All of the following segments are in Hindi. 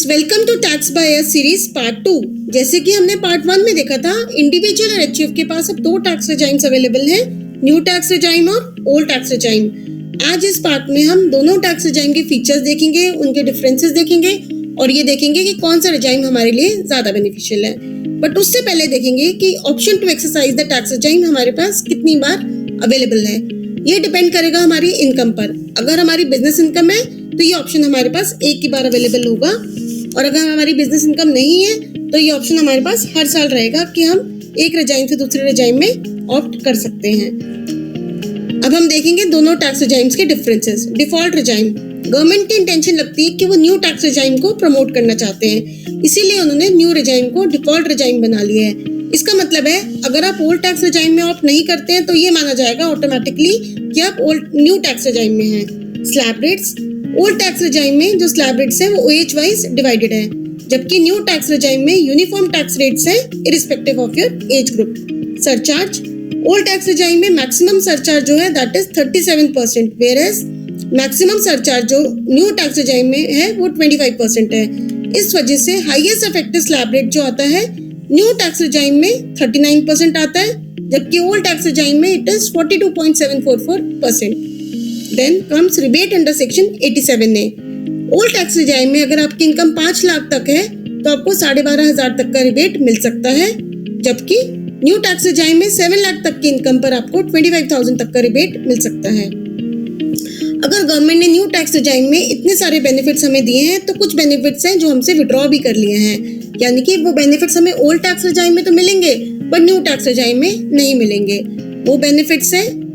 Welcome to tax by us series part 2। जैसे कि हमने पार्ट 1 में देखा था, इंडिविजुअल और एचयूएफ के पास अब दो टैक्स रेजाइम्स अवेलेबल हैं, न्यू टैक्स रेजाइम और ओल्ड टैक्स रेजाइम। आज इस पार्ट में हम दोनों टैक्स रेजाइम के फीचर्स देखेंगे, उनके डिफरेंसेस देखेंगे और ये देखेंगे कि कौन सा रेजाइम हमारे लिए ज्यादा बेनिफिशियल है। बट उससे पहले देखेंगे कि option to exercise the tax regime हमारे पास कितनी बार अवेलेबल है। ये डिपेंड करेगा हमारी इनकम पर। अगर हमारी बिजनेस इनकम है तो ये ऑप्शन हमारे पास एक ही बार अवेलेबल होगा, और अगर हमारी बिजनेस इनकम नहीं है तो ये ऑप्शन हमारे पास हर साल रहेगा कि हम एक रेजाइम से दूसरे रेजाइम में ऑप्ट कर सकते हैं। अब हम देखेंगे दोनों टैक्स रेजाइम्स के डिफरेंसेस। डिफॉल्ट रेजाइम, गवर्नमेंट की इंटेंशन लगती है कि वो न्यू टैक्स रेजाइम को प्रमोट करना चाहते हैं, इसीलिए उन्होंने न्यू रेजाइम को डिफॉल्ट रेजाइम बना लिया है। इसका मतलब है अगर आप ओल्ड टैक्स रेजाइम में ऑप्ट नहीं करते हैं तो ये माना जाएगा ऑटोमेटिकली कि आप न्यू टैक्स रेजाइम में हैं। Slab rates, old tax regime में जो स्लैब रेट्स हैं वो OH वाइज डिवाइडेड है, जबकि न्यू टैक्स रेजाइम में यूनिफॉर्म टैक्स रेट्स हैं irrespective of your age group. Surcharge, old tax regime में मैक्सिमम सरचार्ज जो है that is 37%, whereas maximum surcharge जो न्यू टैक्स रेजाइम में है वो 25% है। इस वजह से हाईएस्ट इफेक्टिव स्लैब रेट जो आता है न्यू टैक्स रेजाइम में 39% आता है, जबकि ओल्ड टैक्स रेजाइम में it is 42.744%। Then comes rebate under section 87A। Old tax regime में अगर आपकी इनकम 5 लाख तक है तो आपको 12,500 तक का रिबेट मिल सकता है, जबकि न्यू टैक्स रेजाइम में 7 लाख तक की इनकम पर आपको 25,000 तक का रिबेट मिल सकता है। अगर गवर्नमेंट ने न्यू टैक्स रेजाइम में इतने सारे बेनिफिट्स हमें दिए हैं तो कुछ बेनिफिट्स हैं जो हमसे विड्रॉ भी कर लिए हैं, यानी कि वो बेनिफिट्स हमें ओल्ड टैक्स रेजाइम में तो मिलेंगे पर न्यू टैक्स रेजाइम में नहीं मिलेंगे। वो बेनिफिट्स हैं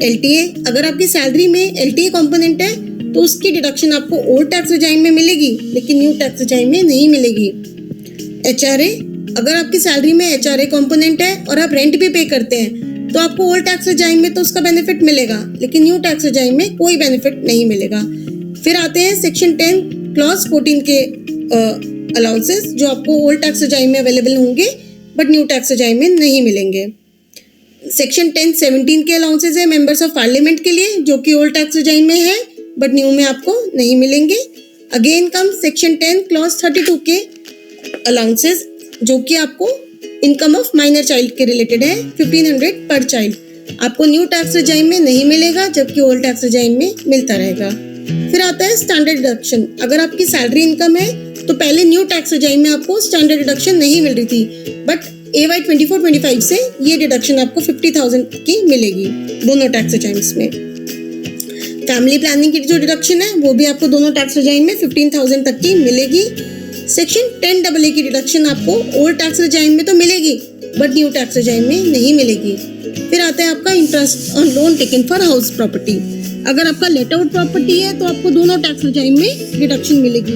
LTA, अगर आपकी सैलरी में LTA कंपोनेंट है तो उसकी डिडक्शन आपको ओल्ड टैक्स रेजाइम में मिलेगी लेकिन न्यू टैक्स रेजाइम में नहीं मिलेगी। HRA, अगर आपकी सैलरी में HRA कंपोनेंट है और आप रेंट भी पे करते हैं तो आपको ओल्ड टैक्स रेजाइम में तो उसका बेनिफिट मिलेगा लेकिन न्यू टैक्स रेजाइम में कोई बेनिफिट नहीं मिलेगा। फिर आते हैं सेक्शन 10 क्लॉज 14 के अलाउंसेस जो आपको ओल्ड टैक्स रेजाइम में अवेलेबल होंगे बट न्यू टैक्स रेजाइम में नहीं मिलेंगे। सेक्शन 10-17 के अलाउंसेस है मेंबर्स ऑफ पार्लियामेंट के लिए जो कि ओल्ड टैक्स रेजाइम में है बट न्यू में आपको नहीं मिलेंगे। अगेन कम सेक्शन 10 क्लॉज 32 के अलाउंसेस जो कि आपको इनकम ऑफ माइनर चाइल्ड के रिलेटेड है, 1500 पर चाइल्ड आपको न्यू टैक्स रेजाइम में नहीं मिलेगा जबकि ओल्ड टैक्स रेजाइम में मिलता रहेगा। फिर आता है स्टैंडर्ड डिडक्शन, अगर आपकी सैलरी इनकम है तो पहले न्यू टैक्स रेजाइम में आपको स्टैंडर्ड डिडक्शन नहीं मिल रही थी, बट AY 24-25 से ये डिडक्शन आपको 50,000 की मिलेगी दोनों टैक्स रेजाइम्स में। फैमिली प्लानिंग की जो डिडक्शन है वो भी आपको दोनों टैक्स रेजाइम में 15,000 तक की मिलेगी। सेक्शन 10AA की डिडक्शन आपको ओल्ड टैक्स रेजाइम में तो मिलेगी बट न्यू टैक्स रेजाइम में नहीं मिलेगी। फिर आता है आपका interest on loan taken for house property, अगर आपका लेट आउट प्रॉपर्टी है तो आपको दोनों टैक्स रेजाइम में डिडक्शन मिलेगी,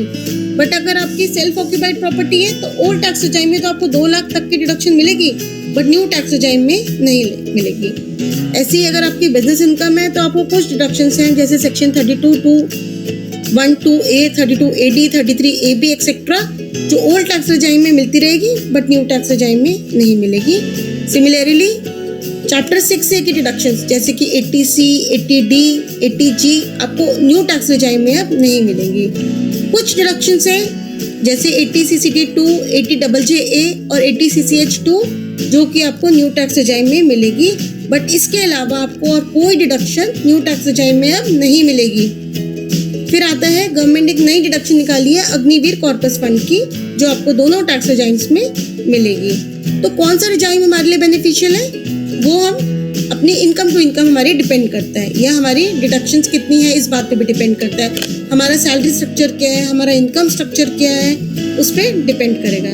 बट अगर आपकी सेल्फ ऑक्यूपाइड प्रॉपर्टी है तो ओल्ड टैक्स रेजाइम में तो आपको 2 लाख तक की डिडक्शन मिलेगी बट न्यू टैक्स रेजाइम में नहीं मिलेगी। ऐसे ही अगर आपकी बिजनेस इनकम है तो आपको कुछ डिडक्शंस हैं जैसे section 32(1)(2)(a), 32(a)(d), 33(a)(b) etcetera जो ओल्ड टैक्स रेजाइम में मिलती रहेगी बट न्यू टैक्स रेजाइम में नहीं मिलेगी। सिमिलरली चैप्टर 6A की डिडक्शंस जैसे कि 80C, 80D, 80G आपको न्यू टैक्स रेजाइम में अब नहीं मिलेंगी। कुछ डिडक्शंस हैं जैसे 80CCT2, 80JJA और 80CCH2 जो कि आपको न्यू टैक्स रेजाइम में मिलेगी, बट इसके अलावा आपको और कोई डिडक्शन न्यू टैक्स रेजाइम में अब नहीं मिलेगी। फिर आता है गवर्नमेंट ने एक नई डिडक्शन निकाली है अग्निवीर कॉर्पस फंड की जो आपको दोनों टैक्स रेजाइम्स में मिलेगी। तो कौन सा रेजाइम हमारे लिए बेनिफिशियल है वो हम अपनी इनकम टू इनकम हमारी डिपेंड करता है, या हमारी डिडक्शंस कितनी है इस बात पे भी डिपेंड करता है, हमारा सैलरी स्ट्रक्चर क्या है, हमारा इनकम स्ट्रक्चर क्या है उस पर डिपेंड करेगा।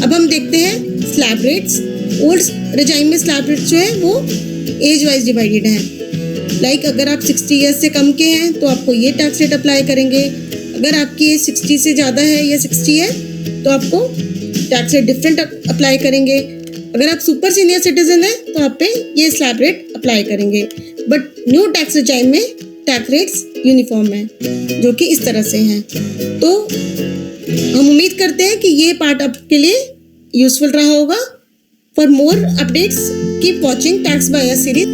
अब हम देखते हैं स्लैब रेट्स। ओल्ड रेजाइम में स्लैब रेट्स जो है वो एज वाइज डिवाइडेड है, लाइक अगर आप 60 ईयर्स से कम के हैं तो आपको ये टैक्स रेट अप्लाई करेंगे, अगर आपकी एज 60 से ज़्यादा है या 60 है तो आपको टैक्स रेट डिफरेंट अप्लाई करेंगे, अगर आप सुपर सीनियर सिटीजन है तो आप पे ये स्लैब रेट अप्लाई करेंगे, बट न्यू टैक्स रेजाइम में टैक्स रेट्स यूनिफॉर्म है जो कि इस तरह से हैं। तो हम उम्मीद करते हैं कि ये पार्ट आपके लिए यूजफुल रहा होगा। For more updates keep watching tax by us series.